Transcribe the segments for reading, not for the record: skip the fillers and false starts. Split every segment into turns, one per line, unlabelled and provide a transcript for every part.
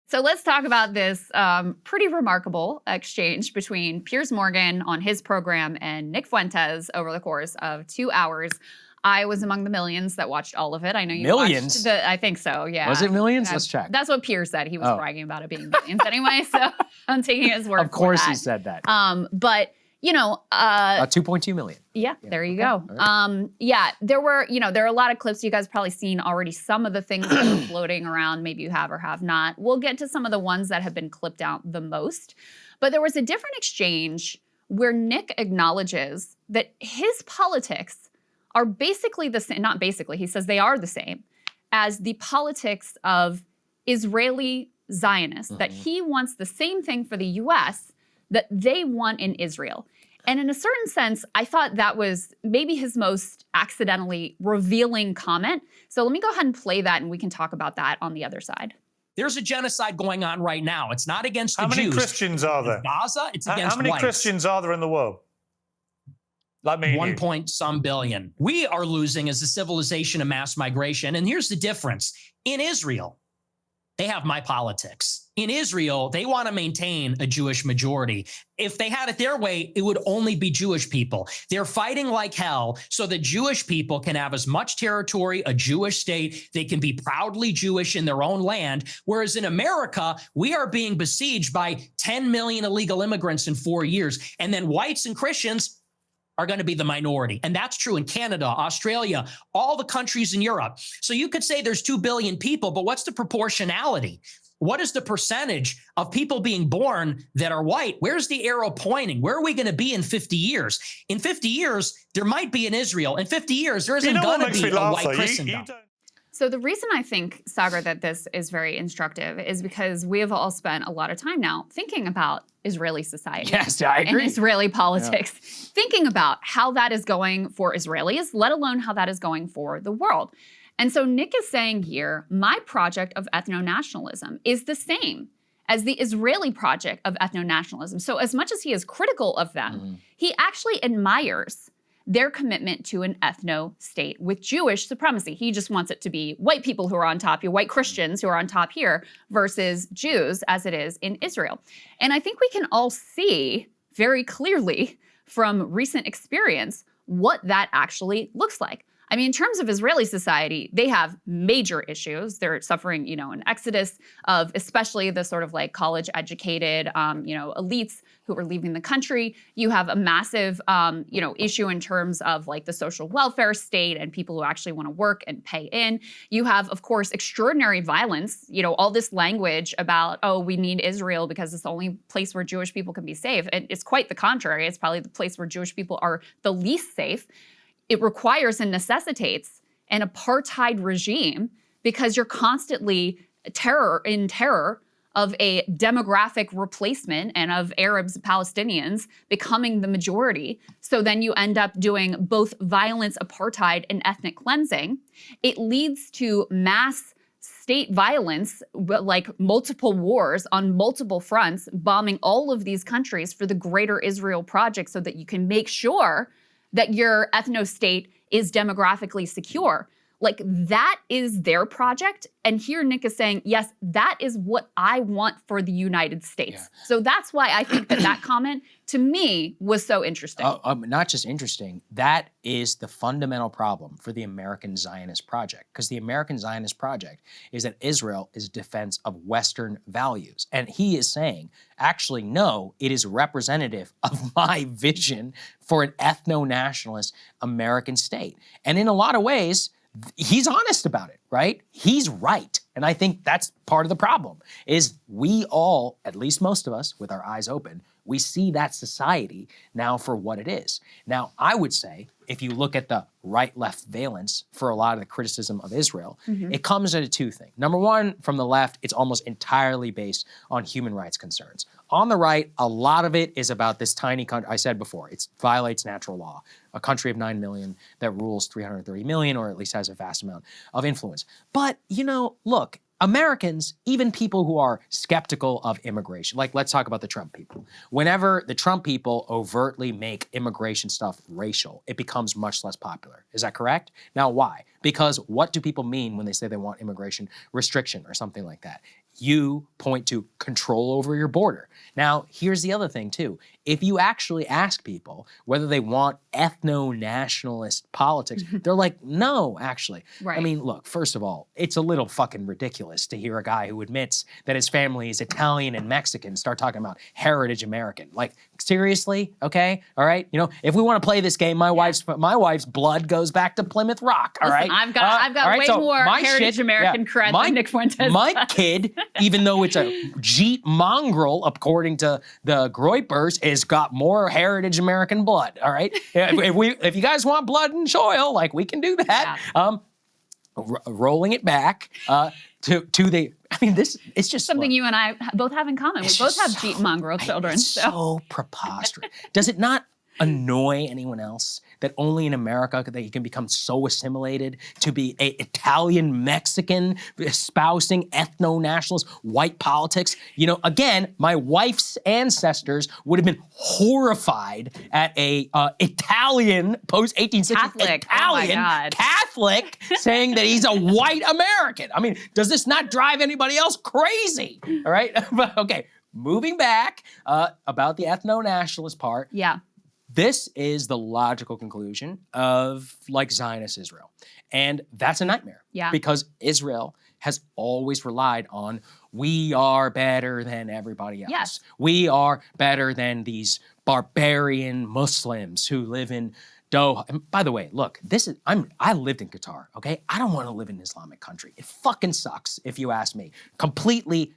So let's talk about this pretty remarkable exchange between Piers Morgan on his program and Nick Fuentes over the course of 2 hours. I was among the millions that watched all of it. I know you watched I think so, yeah.
Was it millions? Let's check.
That's what Piers said. He was bragging about it being millions anyway, so I'm taking his word for that.
Of course he said that.
But, you know.
2.2 million.
Yeah, there you go. Right. Yeah, there are a lot of clips. You guys have probably seen already some of the things that are floating around. Maybe you have or have not. We'll get to some of the ones that have been clipped out the most. But there was a different exchange where Nick acknowledges that his politics are basically the same, not basically, he says they are the same as the politics of Israeli Zionists, that he wants the same thing for the US that they want in Israel. And in a certain sense, I thought that was maybe his most accidentally revealing comment. So let me go ahead and play that and we can talk about that on the other side.
There's a genocide going on right now. It's not against the Jews.
How many Christians are there?
Gaza, it's against
How many
whites.
Christians are there in the world? Like me
1 point some billion. We are losing as a civilization of mass migration. And here's the difference. In Israel, they have my politics. In Israel, they want to maintain a Jewish majority. If they had it their way, it would only be Jewish people. They're fighting like hell so that Jewish people can have as much territory, a Jewish state. They can be proudly Jewish in their own land. Whereas in America, we are being besieged by 10 million illegal immigrants in 4 years. And then whites and Christians are going to be the minority. And that's true in Canada, Australia, all the countries in Europe. So you could say there's 2 billion people, but what's the proportionality? What is the percentage of people being born that are white? Where's the arrow pointing? Where are we going to be in 50 years? In 50 years, there might be in Israel. In 50 years, there isn't going to be a white Christendom.
So the reason I think, Saagar, that this is very instructive is because we have all spent a lot of time now thinking about Israeli society.
Yes, I agree.
And Israeli politics, thinking about how that is going for Israelis, let alone how that is going for the world. And so Nick is saying here, my project of ethno-nationalism is the same as the Israeli project of ethno-nationalism. So as much as he is critical of them, he actually admires their commitment to an ethno-state with Jewish supremacy. He just wants it to be white people who are on top, white Christians who are on top here versus Jews as it is in Israel. And I think we can all see very clearly from recent experience what that actually looks like. I mean, in terms of Israeli society, they have major issues. They're suffering, you know, an exodus of especially the sort of like college-educated, you know, elites who are leaving the country. You have a massive, you know, issue in terms of like the social welfare state and people who actually want to work and pay in. You have, of course, extraordinary violence. You know, all this language about, oh, we need Israel because it's the only place where Jewish people can be safe. And it's quite the contrary. It's probably the place where Jewish people are the least safe. It requires and necessitates an apartheid regime because you're constantly in terror of a demographic replacement and of Arabs and Palestinians becoming the majority. So then you end up doing both violence, apartheid, and ethnic cleansing. It leads to mass state violence, like multiple wars on multiple fronts, bombing all of these countries for the greater Israel project so that you can make sure that your ethno-state is demographically secure. Like, that is their project. And here Nick is saying, yes, that is what I want for the United States. Yeah. So that's why I think that that comment, to me, was so interesting.
Not just interesting, that is the fundamental problem for the American Zionist project. Because the American Zionist project is that Israel is defense of Western values. And he is saying, actually, no, it is representative of my vision for an ethno-nationalist American state. And in a lot of ways, he's honest about it, right? He's right. And I think that's part of the problem, is we all, at least most of us, with our eyes open, we see that society now for what it is. Now, I would say, if you look at the right-left valence for a lot of the criticism of Israel, it comes into two things. Number one, from the left, it's almost entirely based on human rights concerns. On the right, a lot of it is about this tiny country. I said before, it violates natural law. A country of 9 million that rules 330 million, or at least has a vast amount of influence. But, you know, look, Americans, even people who are skeptical of immigration, like let's talk about the Trump people. Whenever the Trump people overtly make immigration stuff racial, it becomes much less popular. Is that correct? Now, why? Because what do people mean when they say they want immigration restriction or something like that? You point to control over your border. Now, here's the other thing too. If you actually ask people whether they want ethno-nationalist politics, they're like, no, actually.
Right.
I mean, look, first of all, it's a little fucking ridiculous to hear a guy who admits that his family is Italian and Mexican start talking about heritage American. Like, seriously? Okay? All right? You know, if we want to play this game, my wife's blood goes back to Plymouth Rock. All
Listen,
right?
I've got
all right,
way
so
more
my
heritage
shit-
American cred than Nick Fuentes.
My kid, even though it's a Jeet mongrel, according to the Groypers, has got more heritage American blood. All right? If you guys want blood and soil, like we can do that.
Yeah.
Rolling it back to the. I mean, this it's just
Something
look,
you and I both have in common. We
it's
both have
just
Jeet mongrel children.
It's so preposterous. Does it not annoy anyone else that only in America that you can become so assimilated to be a Italian Mexican espousing ethno-nationalist white politics? You know, again, my wife's ancestors would have been horrified at a Italian post 1860s
Catholic. Oh my
Italian
God.
Catholic saying that he's a white American. I mean, does this not drive anybody else crazy? All right, but okay. Moving back about the ethno-nationalist part.
Yeah.
This is the logical conclusion of like Zionist Israel. And that's a nightmare.
Yeah.
Because Israel has always relied on we are better than everybody else.
Yes.
We are better than these barbarian Muslims who live in Doha. And by the way, look, I lived in Qatar, okay? I don't want to live in an Islamic country. It fucking sucks, if you ask me. Completely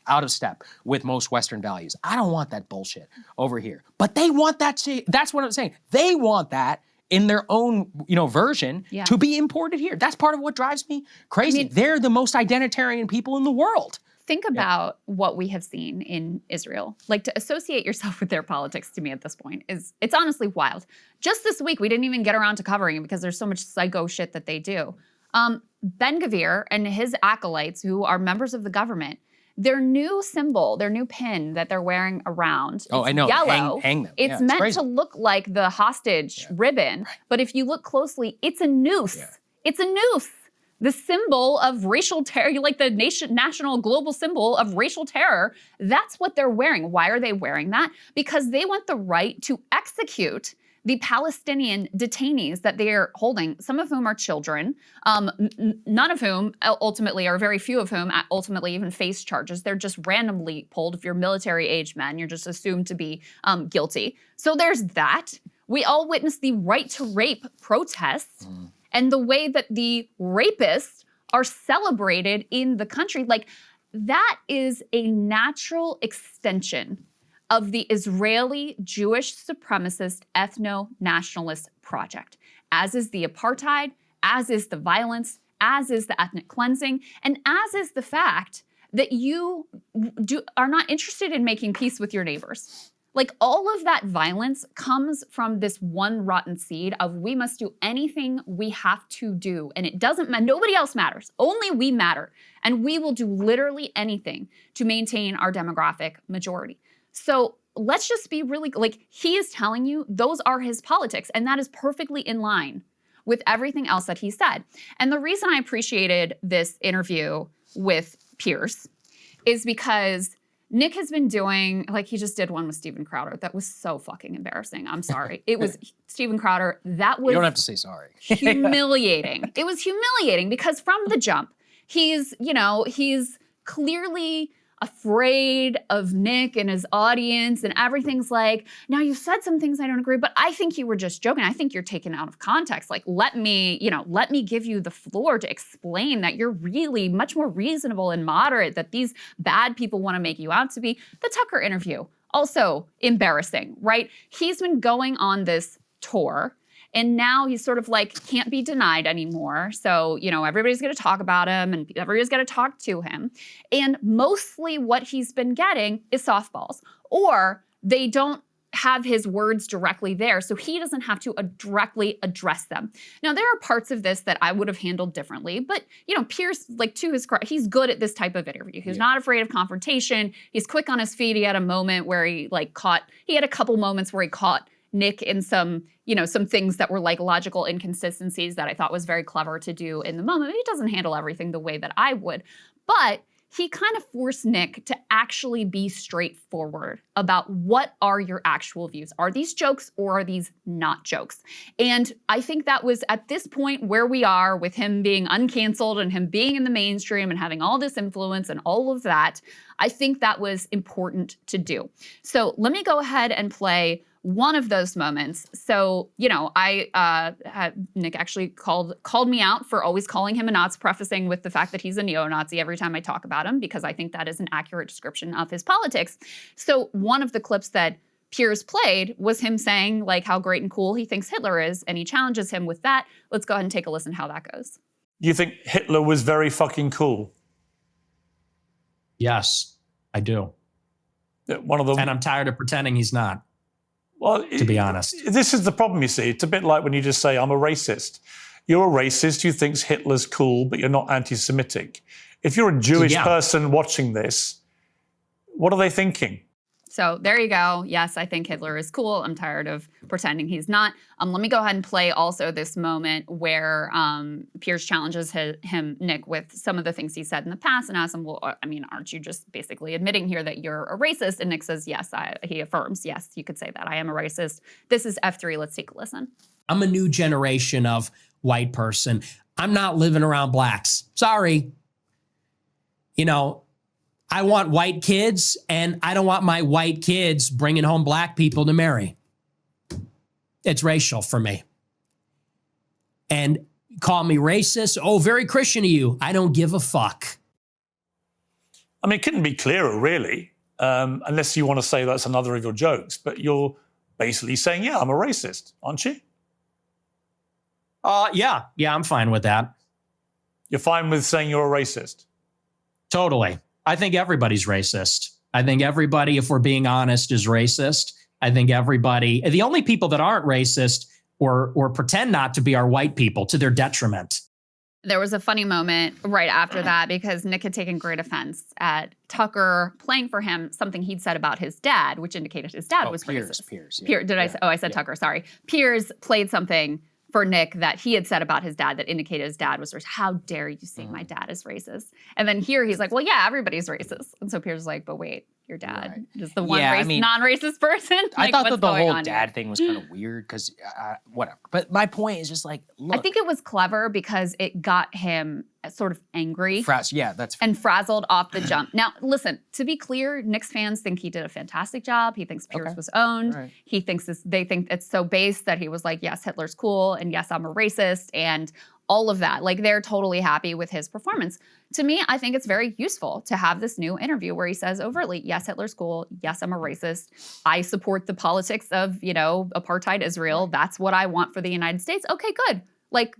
out of step with most Western values. I don't want that bullshit over here. But they want that shit. That's what I'm saying. They want that in their own, version to be imported here. That's part of what drives me crazy.
I mean,
they're the most identitarian people in the world.
Think about what we have seen in Israel. Like, to associate yourself with their politics to me at this point it's honestly wild. Just this week, we didn't even get around to covering it because there's so much psycho shit that they do. Ben-Gvir and his acolytes, who are members of the government, their new symbol, their new pin that they're wearing around,
I know.
Yellow.
Hang them.
It's meant to look like the hostage ribbon, right. But if you look closely, it's a noose. Yeah. It's a noose. The symbol of racial terror, like the national global symbol of racial terror, that's what they're wearing. Why are they wearing that? Because they want the right to execute the Palestinian detainees that they are holding, some of whom are children, none of whom ultimately, or very few of whom ultimately even face charges. They're just randomly pulled. If you're military-age men, you're just assumed to be guilty. So there's that. We all witnessed the right to rape protests and the way that the rapists are celebrated in the country. Like, that is a natural extension of the Israeli Jewish supremacist ethno-nationalist project, as is the apartheid, as is the violence, as is the ethnic cleansing, and as is the fact that you are not interested in making peace with your neighbors. Like, all of that violence comes from this one rotten seed of we must do anything we have to do, and it doesn't matter. Nobody else matters. Only we matter, and we will do literally anything to maintain our demographic majority. So let's just be really, like, he is telling you those are his politics, and that is perfectly in line with everything else that he said. And the reason I appreciated this interview with Piers is because Nick has been doing, like, he just did one with Steven Crowder that was so fucking embarrassing. I'm sorry. It was Steven Crowder. That was—
You don't have to say sorry.
humiliating. It was humiliating because from the jump, he's clearly afraid of Nick and his audience, and everything's like, now you said some things I don't agree, but I think you were just joking. I think you're taken out of context. Like, let me give you the floor to explain that you're really much more reasonable and moderate, that these bad people want to make you out to be. The Tucker interview, also embarrassing, right? He's been going on this tour, and now he's sort of like can't be denied anymore. So, everybody's going to talk about him and everybody's going to talk to him. And mostly what he's been getting is softballs, or they don't have his words directly there, so he doesn't have to directly address them. Now, there are parts of this that I would have handled differently, but Piers, like, to his credit, he's good at this type of interview. He's not afraid of confrontation. He's quick on his feet. He had a moment where he had a couple moments where he caught Nick in some things that were like logical inconsistencies that I thought was very clever to do in the moment. He doesn't handle everything the way that I would, but he kind of forced Nick to actually be straightforward about what are your actual views. Are these jokes or are these not jokes? And I think that was at this point where we are with him being uncanceled and him being in the mainstream and having all this influence and all of that. I think that was important to do. So let me go ahead and play one of those moments. So, Nick actually called me out for always calling him a Nazi, prefacing with the fact that he's a neo-Nazi every time I talk about him, because I think that is an accurate description of his politics. So one of the clips that Piers played was him saying like how great and cool he thinks Hitler is, and he challenges him with that. Let's go ahead and take a listen how that goes.
You think Hitler was very fucking cool?
Yes, I do.
One of them.
And I'm tired of pretending he's not.
Well,
to be honest,
this is the problem, you see. It's a bit like when you just say, I'm a racist. You're a racist who thinks Hitler's cool, but you're not anti-Semitic. If you're a Jewish person watching this, what are they thinking?
So there you go. Yes, I think Hitler is cool. I'm tired of pretending he's not. Let me go ahead and play also this moment where Piers challenges Nick, with some of the things he said in the past and asks him, well, I mean, aren't you just basically admitting here that you're a racist? And Nick says, yes, he affirms, yes, you could say that. I am a racist. This is F3. Let's take a listen.
I'm a new generation of white person. I'm not living around blacks. Sorry. I want white kids, and I don't want my white kids bringing home black people to marry. It's racial for me. And call me racist. Oh, very Christian of you. I don't give a fuck.
I mean, it couldn't be clearer, really, unless you want to say that's another of your jokes. But you're basically saying, yeah, I'm a racist, aren't you?
Yeah, I'm fine with that.
You're fine with saying you're a racist?
Totally. I think everybody's racist. I think everybody, if we're being honest, is racist. I think everybody, the only people that aren't racist or pretend not to be are white people, to their detriment.
There was a funny moment right after that because Nick had taken great offense at Tucker playing for him something he'd said about his dad, which indicated his dad was racist.
Piers. Yeah.
Piers. I said Tucker, sorry. Piers played something for Nick that he had said about his dad that indicated his dad was racist. How dare you say my dad is racist? And then here he's like, well, yeah, everybody's racist. And so Piers is like, but wait, your dad is the one non-racist person?
I thought that the whole dad thing was kind of weird because whatever. But my point is just like, look.
I think it was clever because it got him sort of angry. And frazzled off the jump. Now, listen, to be clear, Knicks fans think he did a fantastic job. He thinks Piers was owned. Right. He thinks they think it's so base that he was like, yes, Hitler's cool, and yes, I'm a racist, and all of that. Like, they're totally happy with his performance. To me, I think it's very useful to have this new interview where he says overtly, yes, Hitler's cool. Yes, I'm a racist. I support the politics of, apartheid Israel. That's what I want for the United States. Okay, good.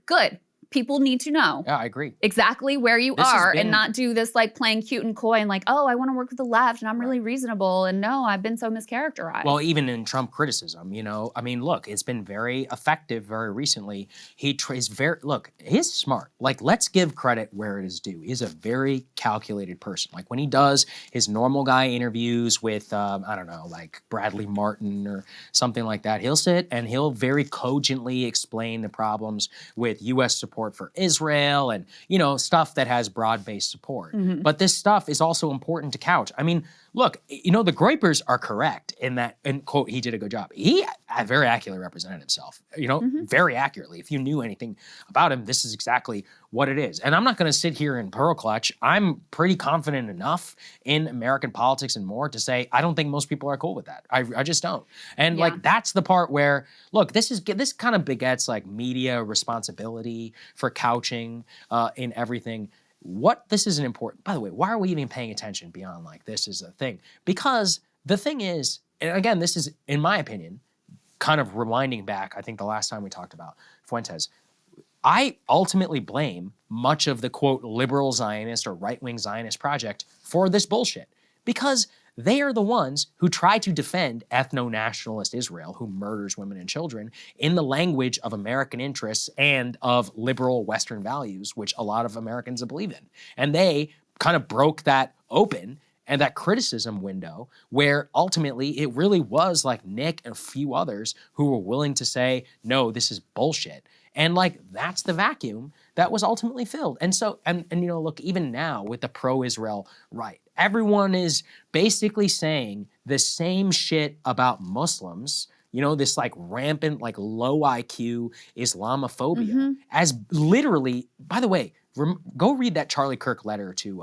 Good. People need to know.
Yeah, I agree.
Exactly where you are and not do this playing cute and coy and oh, I want to work with the left and I'm really reasonable and no, I've been so mischaracterized.
Well, even in Trump criticism, look, it's been very effective very recently. He's smart. Let's give credit where it is due. He's a very calculated person. When he does his normal guy interviews with, Bradley Martin or something like that, he'll sit and he'll very cogently explain the problems with U.S. support for Israel and, stuff that has broad-based support. Mm-hmm. But this stuff is also important to couch. I mean, look, the Groypers are correct in that, and quote, he did a good job. He very accurately represented himself, very accurately. If you knew anything about him, this is exactly what it is. And I'm not going to sit here and pearl clutch. I'm pretty confident enough in American politics and more to say, I don't think most people are cool with that. I just don't. And that's the part where, look, this kind of begets media responsibility for couching in everything. This isn't important. By the way, why are we even paying attention beyond this is a thing? Because the thing is, and again, this is, in my opinion, kind of rewinding back, I think the last time we talked about Fuentes, I ultimately blame much of the, quote, liberal Zionist or right-wing Zionist project for this bullshit. Because they are the ones who try to defend ethno-nationalist Israel, who murders women and children, in the language of American interests and of liberal Western values, which a lot of Americans believe in. And they kind of broke that open and that criticism window where ultimately it really was like Nick and a few others who were willing to say, no, this is bullshit. And like, that's the vacuum that was ultimately filled. And so, and you know, look, even now with the pro-Israel right, everyone is basically saying the same shit about Muslims, you know, this like rampant, like low IQ Islamophobia as literally, by the way, go read that Charlie Kirk letter to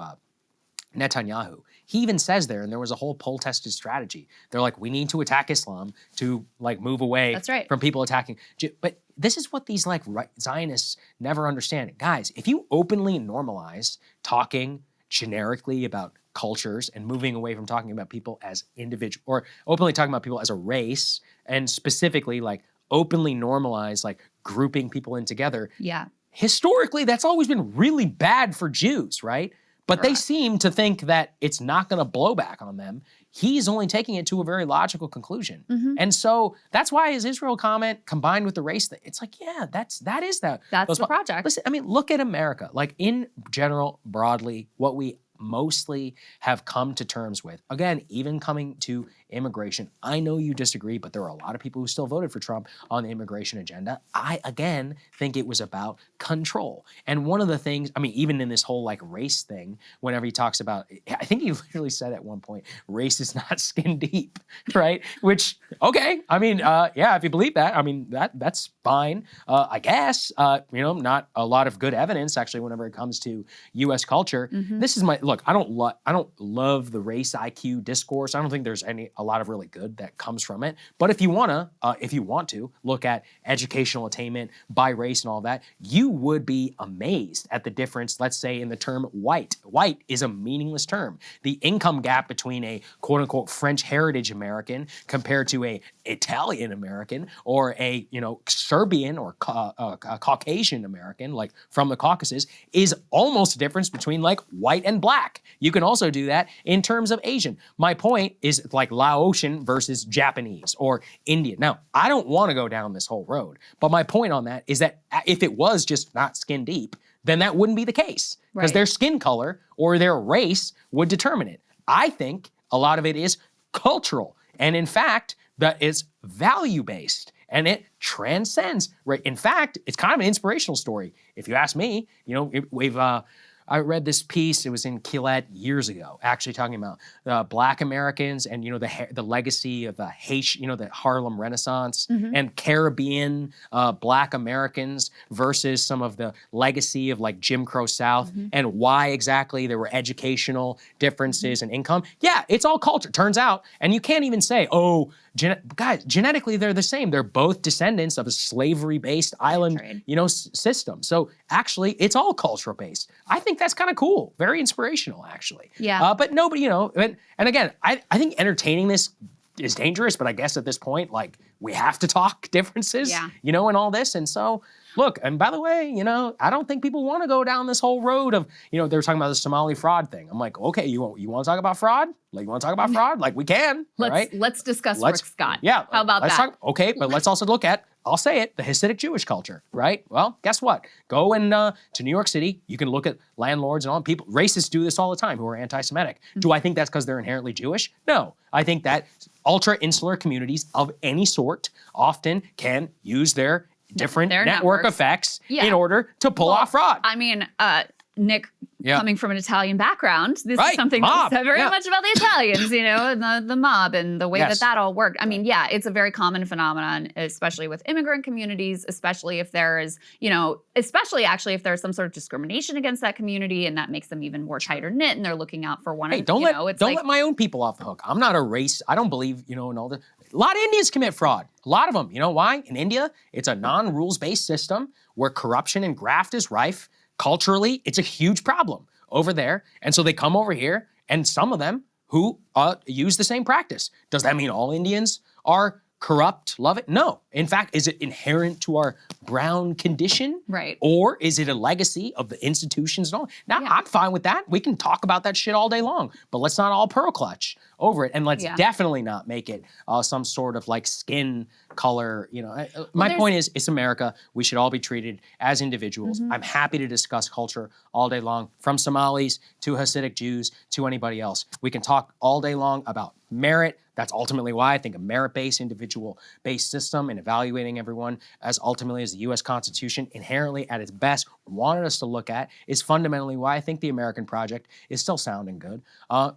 Netanyahu. He even says there, and there was a whole poll-tested strategy. They're like, we need to attack Islam to like move away from people attacking. But this is what these like Zionists never understand. Guys, if you openly normalize talking generically about cultures and moving away from talking about people as individual, or openly talking about people as a race, and specifically like openly normalize like grouping people in together.
Yeah.
Historically, that's always been really bad for Jews, right? But they seem to think that it's not going to blow back on them. He's only taking it to a very logical conclusion. And so that's why his Israel comment combined with the race thing, it's like, yeah, that is that.
That's the project.
Listen, I mean, look at America. Like in general, broadly, what we mostly have come to terms with, again, even coming to immigration. I know you disagree, but there are a lot of people who still voted for Trump on the immigration agenda. I, again, think it was about control. And one of the things, I mean, even in this whole like race thing, whenever he talks about, I think he literally said at one point, race is not skin deep, right? Which, okay, I mean, yeah, if you believe that, I mean, that's fine. I guess, you know, not a lot of good evidence actually whenever it comes to U.S. culture. This is my, look, I don't love the race IQ discourse. I don't think there's a lot of really good that comes from it. But if you want to look at educational attainment by race and all that, you would be amazed at the difference, let's say, in the term white. White is a meaningless term. The income gap between a quote unquote French heritage American compared to a Italian American or a, you know, Serbian or Caucasian American, like from the Caucasus, is almost a difference between like white and black. You can also do that in terms of Asian. My point is like Laotian versus Japanese or Indian. Now, I don't want to go down this whole road, but my point on that is that if it was just not skin deep, then that wouldn't be the case because their skin color or their race would determine it. I think a lot of it is cultural. And in fact, that is value-based and it transcends, right? In fact, it's kind of an inspirational story. If you ask me, you know, I read this piece, it was in Quillette years ago, actually talking about Black Americans and, you know, the legacy of the Haitian, you know, the Harlem Renaissance and Caribbean Black Americans versus some of the legacy of like Jim Crow South and why exactly there were educational differences and income. Yeah, it's all culture, turns out. And you can't even say, oh, guys, genetically they're the same. They're both descendants of a slavery-based island, you know, system. So actually, it's all cultural-based. I think that's kind of cool, very inspirational, actually.
Yeah.
But nobody, you know, and again, I think entertaining this is dangerous. But I guess at this point, like we have to talk differences, you know, and all this. And so, look, and by the way, you know, I don't think people want to go down this whole road of, you know, they were talking about the Somali fraud thing. I'm like, okay, you want to talk about fraud? Like, you want to talk about fraud? Like, we can, right?
Let's discuss Rick Scott.
Yeah.
How about that?
Okay, but let's also look at, I'll say it, the Hasidic Jewish culture, right? Well, guess what? Go to New York City. You can look at landlords and all people. Racists do this all the time who are anti-Semitic. Do I think that's because they're inherently Jewish? No. I think that ultra-insular communities of any sort often can use their different network effects in order to pull off fraud.
I mean, Nick, coming from an Italian background, this is something that's very much about the Italians, you know, and the mob and the way that all worked. I mean, yeah, it's a very common phenomenon, especially with immigrant communities, especially if there is, you know, especially actually if there's some sort of discrimination against that community and that makes them even more tighter knit and they're looking out for one another.
Don't let my own people off the hook. I'm not a race. I don't believe, you know, in all the. A lot of Indians commit fraud. A lot of them. You know why? In India, it's a non-rules-based system where corruption and graft is rife. Culturally, it's a huge problem over there. And so they come over here, and some of them who use the same practice. Does that mean all Indians are corrupt, love it? No. In fact, is it inherent to our brown condition?
Right.
Or is it a legacy of the institutions and all? Now, I'm fine with that. We can talk about that shit all day long, but let's not all pearl clutch over it. And let's definitely not make it some sort of like skin color, my point is, it's America. We should all be treated as individuals. I'm happy to discuss culture all day long, from Somalis to Hasidic Jews to anybody else. We can talk all day long about merit. That's ultimately why I think a merit-based, individual-based system and evaluating everyone as ultimately as the U.S. Constitution inherently at its best wanted us to look at is fundamentally why I think the American project is still sounding good.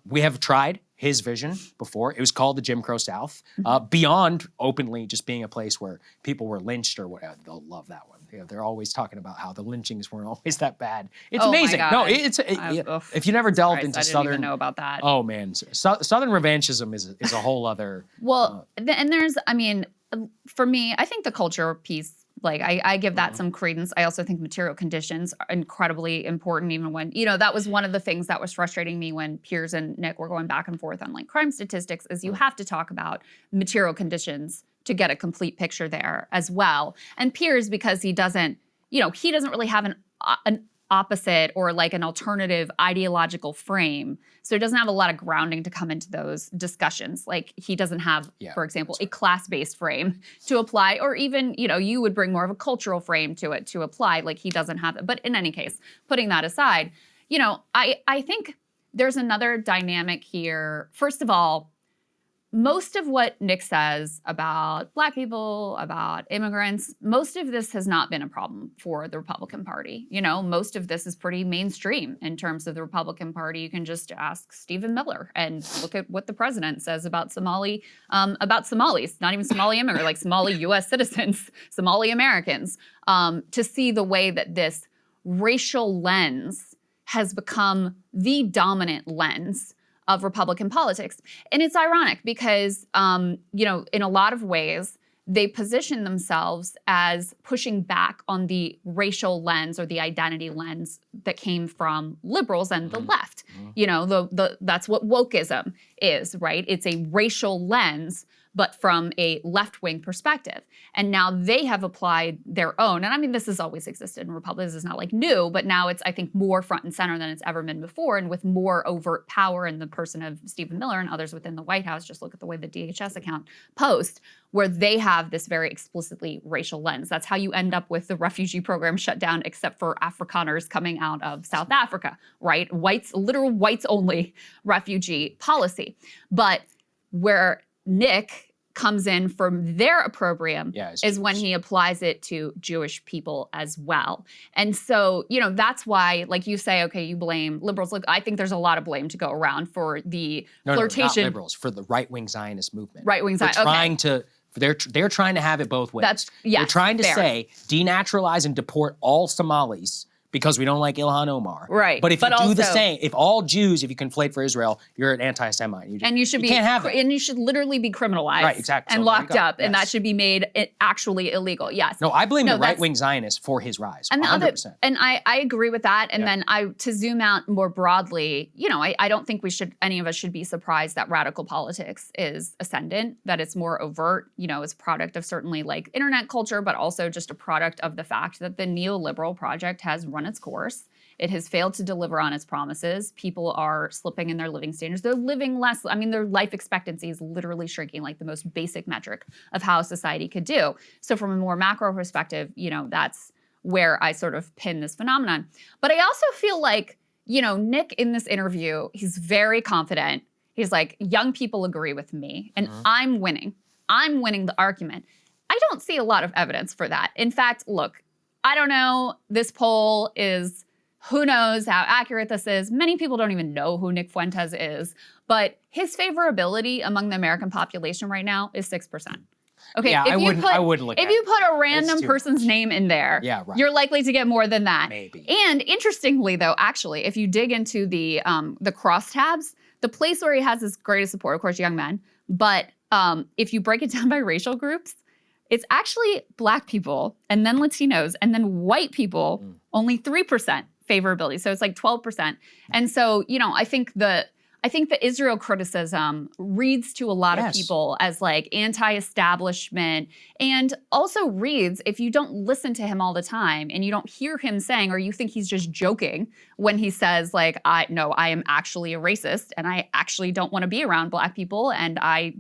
We have tried his vision before. It was called the Jim Crow South. Beyond openly just being a place where people were lynched or whatever. They'll love that one. They're always talking about how the lynchings weren't always that bad. It's amazing. No, if you never delved into Southern,
I didn't even know about that.
Oh man, Southern revanchism is a whole other.
Well, and there's, for me, I think the culture piece, like I give that some credence. I also think material conditions are incredibly important, even when, that was one of the things that was frustrating me when Piers and Nick were going back and forth on like crime statistics, is you have to talk about material conditions to get a complete picture there as well. And Piers, because he doesn't really have an opposite or like an alternative ideological frame. So he doesn't have a lot of grounding to come into those discussions. Like he doesn't have, for example, a class-based frame to apply, or even, you would bring more of a cultural frame to it to apply. Like he doesn't have it. But in any case, putting that aside, I think there's another dynamic here. First of all, most of what Nick says about Black people, about immigrants, most of this has not been a problem for the Republican Party. Most of this is pretty mainstream in terms of the Republican Party. You can just ask Stephen Miller and look at what the president says about Somalis, not even Somali immigrants, like Somali U.S. citizens, Somali Americans, to see the way that this racial lens has become the dominant lens of Republican politics. And it's ironic because, in a lot of ways, they position themselves as pushing back on the racial lens or the identity lens that came from liberals and the left. That's what wokeism is, right? It's a racial lens, but from a left-wing perspective. And now they have applied their own, and this has always existed in Republicans, it's not like new, but now it's, I think, more front and center than it's ever been before, and with more overt power in the person of Stephen Miller and others within the White House. Just look at the way the DHS account posts, where they have this very explicitly racial lens. That's how you end up with the refugee program shut down, except for Afrikaners coming out of South Africa, right? Literal whites-only refugee policy. But where Nick comes in from their opprobrium is when he applies it to Jewish people as well. And so, that's why, like you say, okay, you blame liberals. Look, I think there's a lot of blame to go around for the flirtation.
No, not liberals, for the right-wing Zionist movement.
Right-wing Zionist,
They're trying to have it both ways. They're trying to say denaturalize and deport all Somalis because we don't like Ilhan Omar.
Right.
But if you do the same, if all Jews, if you conflate for Israel, you're an anti-Semite. You can't have it.
And you should literally be criminalized.
Right, exactly.
And locked up. Yes. And that should be made actually illegal. Yes.
No, I blame the right-wing Zionists for his rise. And 100%.
And I agree with that. And then to zoom out more broadly, I don't think any of us should be surprised that radical politics is ascendant, that it's more overt, it's a product of certainly like internet culture, but also just a product of the fact that the neoliberal project has run its course. It has failed to deliver on its promises. People are slipping in their living standards. They're living less. Their life expectancy is literally shrinking, like the most basic metric of how a society could do. So from a more macro perspective, that's where I sort of pin this phenomenon. But I also feel like, Nick in this interview, he's very confident. He's like, young people agree with me and I'm winning. I'm winning the argument. I don't see a lot of evidence for that. In fact, look, I don't know. This poll is, who knows how accurate this is. Many people don't even know who Nick Fuentes is, but his favorability among the American population right now is 6%. Okay,
yeah, I wouldn't look at it.
If you put a random person's name in there, you're likely to get more than that.
Maybe.
And interestingly, though, actually, if you dig into the crosstabs, the place where he has his greatest support, of course, young men, but if you break it down by racial groups, it's actually Black people and then Latinos and then white people, only 3% favorability. So it's like 12%. And so, I think I think the Israel criticism reads to a lot of people as like anti-establishment, and also reads, if you don't listen to him all the time and you don't hear him saying, or you think he's just joking when he says like, I am actually a racist and I actually don't want to be around Black people, and I,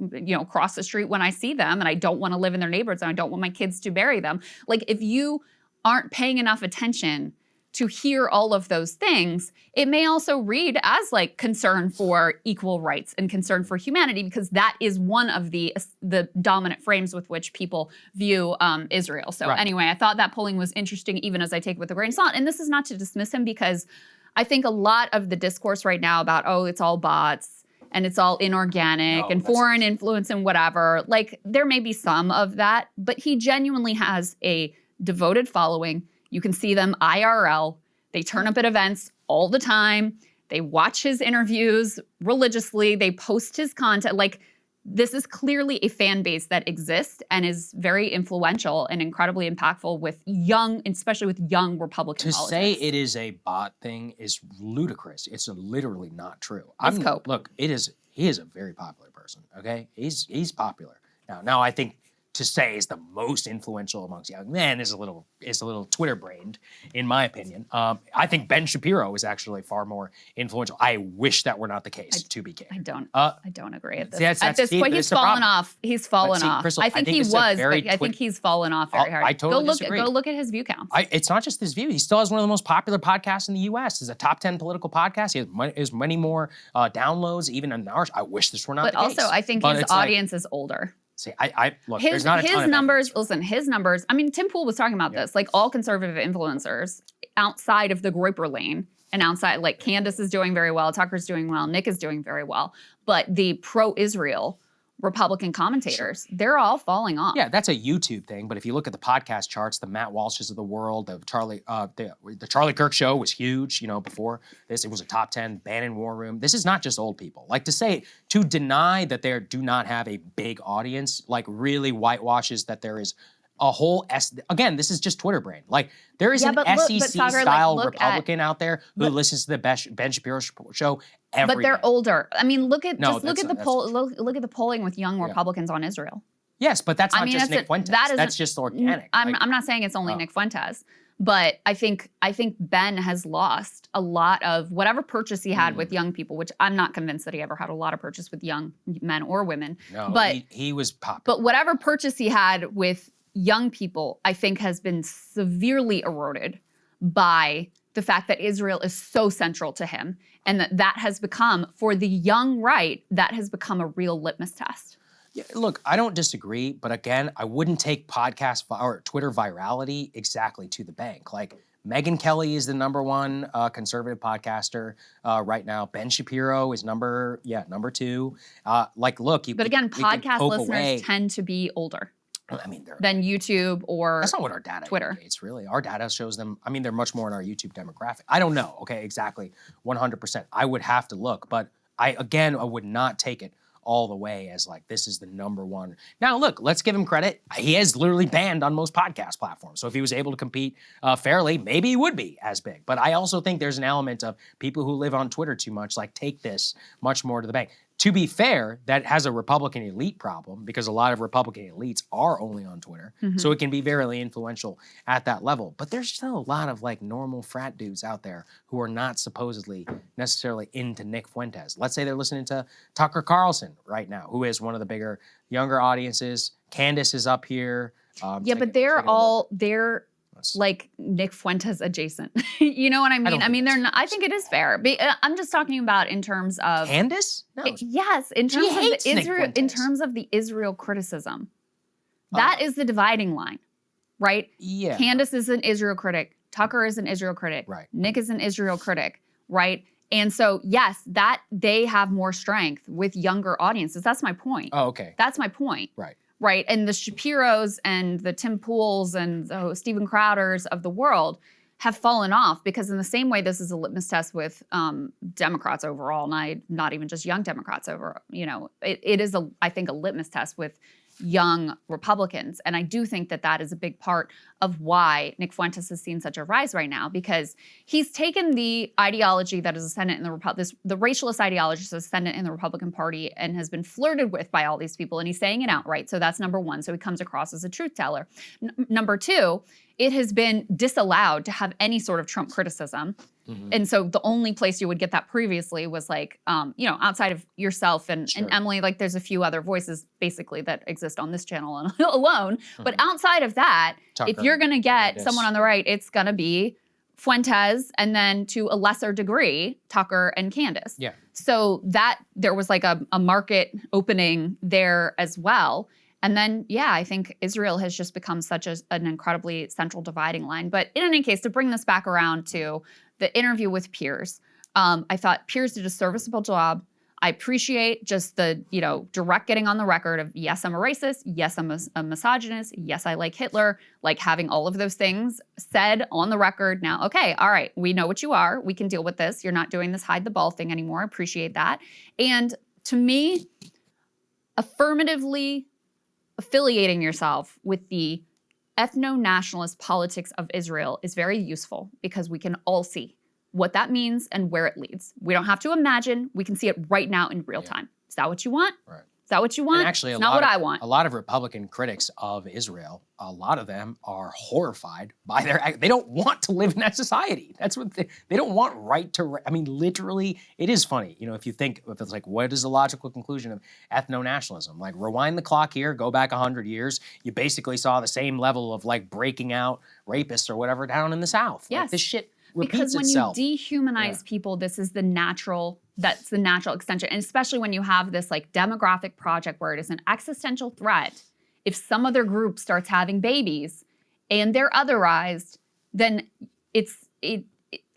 cross the street when I see them, and I don't want to live in their neighborhoods, and I don't want my kids to bury them. Like, if you aren't paying enough attention to hear all of those things, it may also read as like concern for equal rights and concern for humanity, because that is one of the dominant frames with which people view Israel. So anyway, I thought that polling was interesting, even as I take it with a grain of salt. And this is not to dismiss him, because I think a lot of the discourse right now about, oh, it's all bots and it's all inorganic and foreign influence and whatever, like there may be some of that, but he genuinely has a devoted following. You can see them IRL. They turn up at events all the time. They watch his interviews religiously. They post his content. Like, this is clearly a fan base that exists and is very influential and incredibly impactful with young, especially with young Republican politics.
To say it is a bot thing is ludicrous. It's literally not true.
It's cope.
Look, he is a very popular person, okay? He's popular. Now I think to say he's the most influential amongst young men is a little Twitter-brained, in my opinion. I think Ben Shapiro is actually far more influential. I wish that were not the case, to be clear.
I don't agree at this. At this point, he's fallen off. He's fallen off.
Krystal,
I think he was, but I think he's fallen off very hard.
I totally disagree.
Go look at his view counts.
It's not just his view. He still has one of the most popular podcasts in the U.S. He's a top 10 political podcast. He has many more downloads, even in ours. I wish this were not the case.
But also, I think his audience is older.
See, look, there's not a ton
his
of
numbers.
evidence.
Listen, his numbers. I mean, Tim Pool was talking about this. Like, all conservative influencers outside of the Groyper lane and outside, like Candace is doing very well, Tucker's doing well, Nick is doing very well, but the pro-Israel Republican commentators, they're all falling off.
Yeah, that's a YouTube thing. But if you look at the podcast charts, the Matt Walshes of the world, the Charlie Kirk show was huge. Before this, it was a top 10. Bannon War Room. This is not just old people. Like, to deny that they do not have a big audience, like, really whitewashes that there is a whole again, this is just Twitter brain. Like, there is an SEC-style Republican out there who listens to the Ben Shapiro show every
But they're
day.
older. I mean, look at the polling with young Republicans on Israel.
Yes, but that's not just Nick Fuentes. That's just organic.
I'm not saying it's only Nick Fuentes, but I think Ben has lost a lot of whatever purchase he had with young people, which I'm not convinced that he ever had a lot of purchase with young men or women.
No,
but
he was popular.
But whatever purchase he had with young people, I think, has been severely eroded by the fact that Israel is so central to him, and that has become, for the young right, that has become a real litmus test.
Yeah, look, I don't disagree, but again, I wouldn't take podcast or Twitter virality exactly to the bank. Like, Megyn Kelly is the #1 conservative podcaster right now. Ben Shapiro is number 2. But
again, podcast listeners tend to be older.
I mean,
than YouTube or
that's not what our data
Twitter
indicates, really. Our data shows them. I mean, they're much more in our YouTube demographic. I don't know. Okay, exactly, 100%. I would have to look, but I would not take it all the way as like this is the #1. Now, look, let's give him credit. He is literally banned on most podcast platforms. So if he was able to compete fairly, maybe he would be as big. But I also think there's an element of people who live on Twitter too much, like, take this much more to the bank. To be fair, that has a Republican elite problem, because a lot of Republican elites are only on Twitter. So it can be very influential at that level. But there's still a lot of like normal frat dudes out there who are not supposedly necessarily into Nick Fuentes. Let's say they're listening to Tucker Carlson right now, who is one of the bigger, younger audiences. Candace is up here.
But they're like Nick Fuentes adjacent. You know what I mean? I mean, they're not. I think it is fair. I'm just talking about in terms of
Candace. No,
yes, in terms of the Israel, in terms of the Israel criticism. That is the dividing line, right?
Yeah.
Candace is an Israel critic. Tucker is an Israel critic.
Right.
Nick is an Israel critic. Right. And so, yes, that they have more strength with younger audiences. That's my point.
Oh, okay.
That's my point.
Right.
Right. And the Shapiros and the Tim Pools and the Steven Crowders of the world have fallen off, because in the same way this is a litmus test with Democrats overall, not even just young Democrats it is, I think, a litmus test with young Republicans. And I do think that that is a big part of why Nick Fuentes has seen such a rise right now, because he's taken the ideology that is ascendant in the racialist ideology is ascendant in the Republican Party and has been flirted with by all these people, and he's saying it outright. So that's number one. So he comes across as a truth teller. Number two, it has been disallowed to have any sort of Trump criticism. And so the only place you would get that previously was like, outside of yourself and Emily, like there's a few other voices basically that exist on this channel alone. But outside of that,
Tucker,
if you're going to get someone on the right, it's going to be Fuentes and then to a lesser degree, Tucker and Candace.
Yeah.
So that there was like a market opening there as well. And then, yeah, I think Israel has just become such an incredibly central dividing line. But in any case, to bring this back around to the interview with Piers, I thought Piers did a serviceable job. I appreciate just the, direct getting on the record of, yes, I'm a racist. Yes, I'm a misogynist. Yes, I like Hitler. Like having all of those things said on the record. Now, okay, all right, we know what you are. We can deal with this. You're not doing this hide the ball thing anymore. Appreciate that. And to me, affirmatively affiliating yourself with the ethno-nationalist politics of Israel is very useful, because we can all see what that means and where it leads. We don't have to imagine. We can see it right now in real time. Is that what you want?
Right.
Is that what you want?
And actually,
it's not what I want.
A lot of Republican critics of Israel, a lot of them are horrified by they don't want to live in that society. That's what they don't want right to, I mean, literally, it is funny. If you think, if it's like, what is the logical conclusion of ethno-nationalism? Like, rewind the clock here, go back 100 years, you basically saw the same level of like breaking out rapists or whatever down in the South.
Yes.
Like, this shit repeats
because when
itself.
you dehumanize people, that's the natural extension. And especially when you have this like demographic project where it is an existential threat. If some other group starts having babies and they're otherized, then it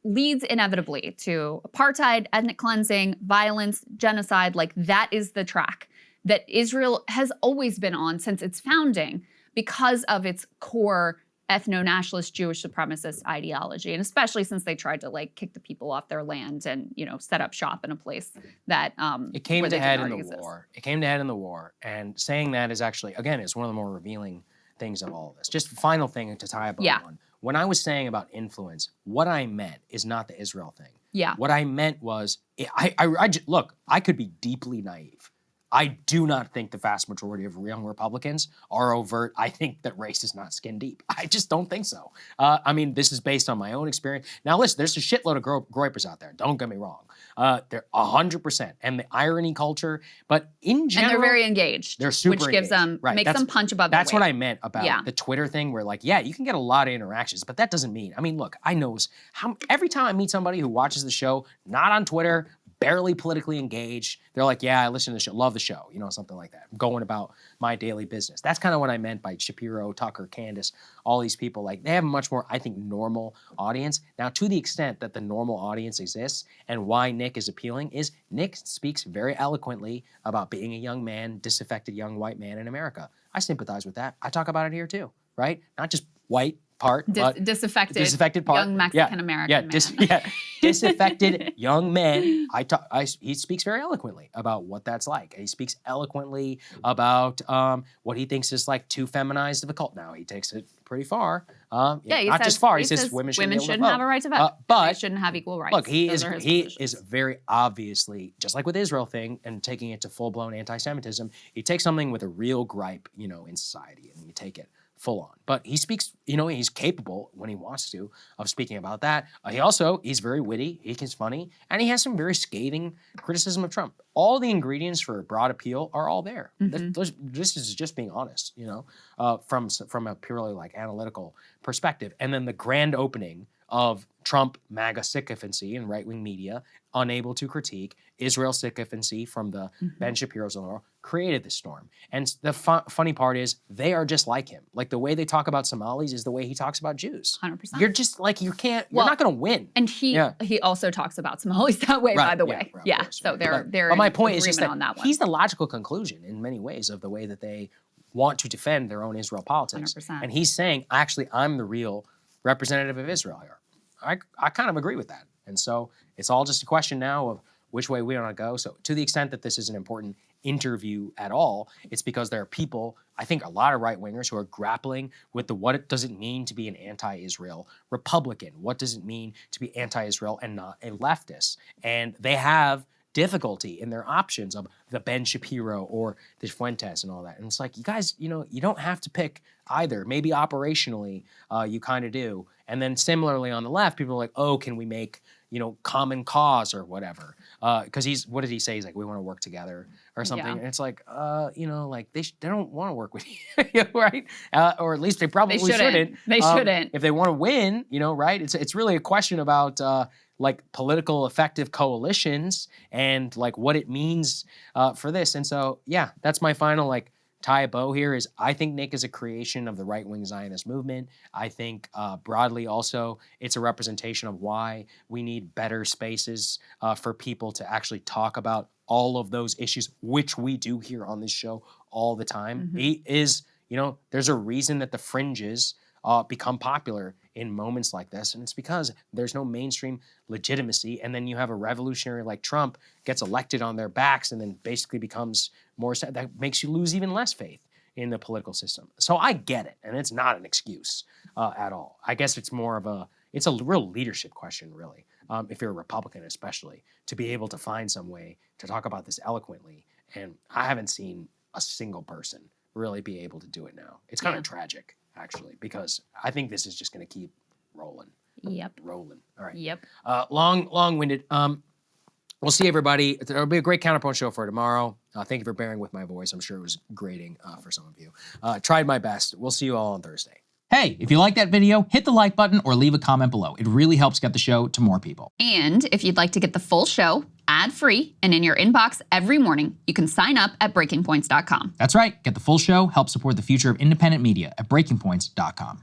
leads inevitably to apartheid, ethnic cleansing, violence, genocide. Like that is the track that Israel has always been on since its founding, because of its core ethno-nationalist Jewish supremacist ideology, and especially since they tried to like kick the people off their land and set up shop in a place that
it came to head in the war. It came to head in the war, and saying that is actually, again, is one of the more revealing things of all of this. Just final thing to tie up on. When I was saying about influence, what I meant is not the Israel thing.
Yeah.
What I meant was, look, I could be deeply naive. I do not think the vast majority of young Republicans are overt. I think that race is not skin deep. I just don't think so. I mean, this is based on my own experience. Now, listen, there's a shitload of groypers out there. Don't get me wrong. They're 100%. And the irony culture, but in general.
And they're very engaged.
They're super
Which gives
engaged.
them, makes them punch above their weight.
That's what I meant about the Twitter thing, where like, yeah, you can get a lot of interactions, but that doesn't mean, I mean, look, I know every time I meet somebody who watches the show, not on Twitter, barely politically engaged, they're like, yeah, I listen to the show, love the show, something like that. I'm going about my daily business. That's kind of what I meant by Shapiro, Tucker, Candace, all these people. Like, they have a much more, I think, normal audience. Now, to the extent that the normal audience exists, and why Nick is appealing is Nick speaks very eloquently about being a young man, disaffected young white man in America. I sympathize with that. I talk about it here too, right? Not just white part, but disaffected part,
young Mexican American man.
Disaffected young men. He speaks very eloquently about what that's like. He speaks eloquently about what he thinks is like too feminized of a cult. Now he takes it pretty far. Not just far. He says women shouldn't have
a right to vote.
But
they shouldn't have equal rights.
Look, he is very obviously, just like with Israel thing and taking it to full blown anti-Semitism. He takes something with a real gripe, in society, and you take it full on. But he speaks, he's capable when he wants to of speaking about that. He's very witty, he's funny, and he has some very scathing criticism of Trump. All the ingredients for a broad appeal are all there. This is just being honest, from a purely like analytical perspective. And then the grand opening of Trump MAGA sycophancy in right-wing media, unable to critique Israel sycophancy from the Ben Shapiro's of the world, created this storm. And the funny part is they are just like him. Like the way they talk about Somalis is the way he talks about Jews.
100%.
You're just like, you're not going to win.
And he also talks about Somalis that way, by the way. So they're
but my point is just that,
on that one.
He's the logical conclusion in many ways of the way that they want to defend their own Israel politics.
100%.
And he's saying, actually, I'm the real representative of Israel here. I kind of agree with that. And so it's all just a question now of which way we want to go. So to the extent that this is an important interview at all, it's because there are people, I think a lot of right-wingers, who are grappling with what does it mean to be an anti-Israel Republican? What does it mean to be anti-Israel and not a leftist? And they have difficulty in their options of the Ben Shapiro or the Fuentes and all that. And it's like, you guys, you don't have to pick either. Maybe operationally, you kind of do. And then similarly on the left, people are like, oh, can we make, common cause or whatever? Because what did he say? He's like, we want to work together or something.
Yeah.
And it's like, they don't want to work with you, right? Or at least they probably shouldn't.
They shouldn't.
If they want to win, right? It's really a question about like political effective coalitions and like what it means for this. And so, yeah, that's my final tie a bow here is I think Nick is a creation of the right-wing Zionist movement. I think broadly also it's a representation of why we need better spaces for people to actually talk about all of those issues, which we do here on this show all the time. Mm-hmm. There's a reason that the fringes become popular in moments like this, and it's because there's no mainstream legitimacy, and then you have a revolutionary like Trump gets elected on their backs and then basically becomes more, that makes you lose even less faith in the political system. So I get it, and it's not an excuse at all. I guess it's more of it's a real leadership question, really, if you're a Republican especially, to be able to find some way to talk about this eloquently, and I haven't seen a single person really be able to do it now. It's kind of tragic, actually, because I think this is just going to keep rolling.
Yep.
Rolling. All right.
Yep.
Long-winded. We'll see everybody. There'll be a great Counterpoint show for tomorrow. Thank you for bearing with my voice. I'm sure it was grating for some of you. Tried my best. We'll see you all on Thursday.
Hey, if you like that video, hit the like button or leave a comment below. It really helps get the show to more people.
And if you'd like to get the full show ad-free and in your inbox every morning, you can sign up at breakingpoints.com.
That's right. Get the full show, help support the future of independent media at breakingpoints.com.